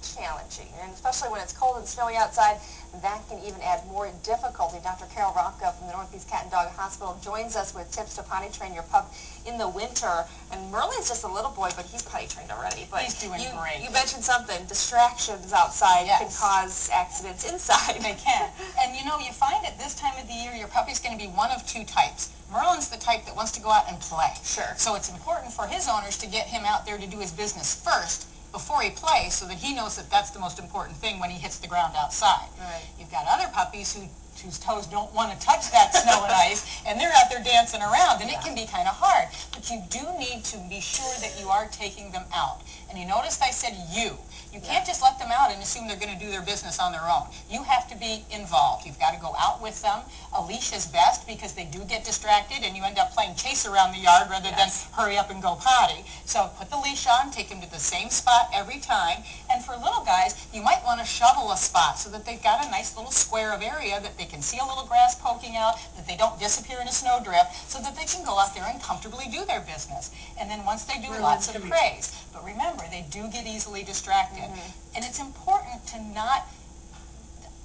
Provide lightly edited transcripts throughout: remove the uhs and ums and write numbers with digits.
challenging, and especially when it's cold and snowy outside, that can even add more difficulty. Dr. Karyl Ropko from the Northeast Cat and Dog Hospital joins us with tips to potty train your pup in the winter. And Merlin's just a little boy, but he's potty trained already. But he's doing great. You mentioned something, distractions outside can cause accidents inside. They can. And you know, you find at this time of the year, your puppy's going to be one of two types. Merlin's the type that wants to go out and play. Sure. So it's important for his owners to get him out there to do his business first before he plays, so that he knows that that's the most important thing when he hits the ground outside. Right. You've got other puppies whose toes don't want to touch that snow and ice, and they're out there dancing around, and it can be kind of hard. But you do need to be sure that you are taking them out. And you noticed I said you. You can't just let them out and assume they're going to do their business on their own. You have to be involved. You've got to go out with them. A leash is best because they do get distracted and you end up playing chase around the yard rather than hurry up and go potty. So put the leash on, take them to the same spot every time. And for little guys, you might want to shovel a spot so that they've got a nice little square of area that they can see a little grass poking out, that they don't disappear in a snowdrift, so that they can go out there and comfortably do their business. And then once they do, lots of praise. But remember, they do get easily distracted. And it's important to not,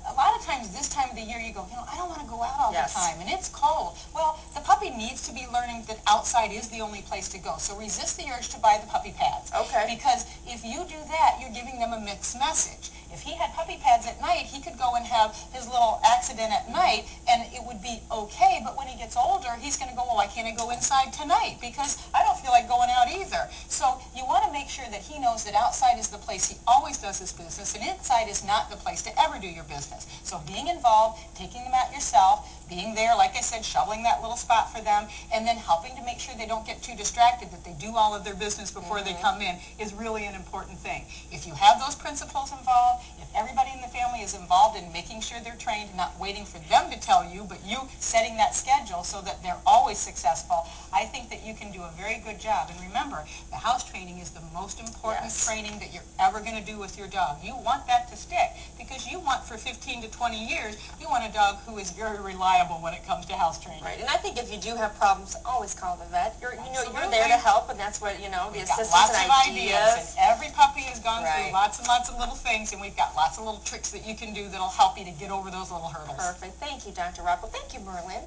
a lot of times this time of the year you go, you know, I don't want to go out all the time and it's cold. Well, the puppy needs to be learning that outside is the only place to go. So resist the urge to buy the puppy pads. Okay. Because if you do that, you're giving them a mixed message. If he had puppy pads at night, he could go and have his little accident at night and it would be okay, but when he gets older, he's going to go, well, why can't I go inside tonight? Because I don't feel like going out either. So you want to make sure that he knows that outside is the place he always does his business and inside is not the place to ever do your business. So being involved, taking them out yourself, being there, like I said, shoveling that little spot for them, and then helping to make sure they don't get too distracted, that they do all of their business before they come in, is really an important thing. If you have those principles involved, if everybody in the family is involved in making sure they're trained, not waiting for them to tell you, but you setting that schedule so that they're always successful, I think that you can do a very good job. And remember, the house training is the most important training that you're ever going to do with your dog. You want that to stick, because you want for 15 to 20 years, you want a dog who is very reliable when it comes to house training. Right, and I think if you do have problems, always call the vet. You're there to help, and that's what, the assistance and ideas. And every puppy has gone through lots and lots of little things, and we've got lots of little tricks that you can do that'll help you to get over those little hurdles. Perfect. Thank you, Dr. Ropko. Thank you, Merlin.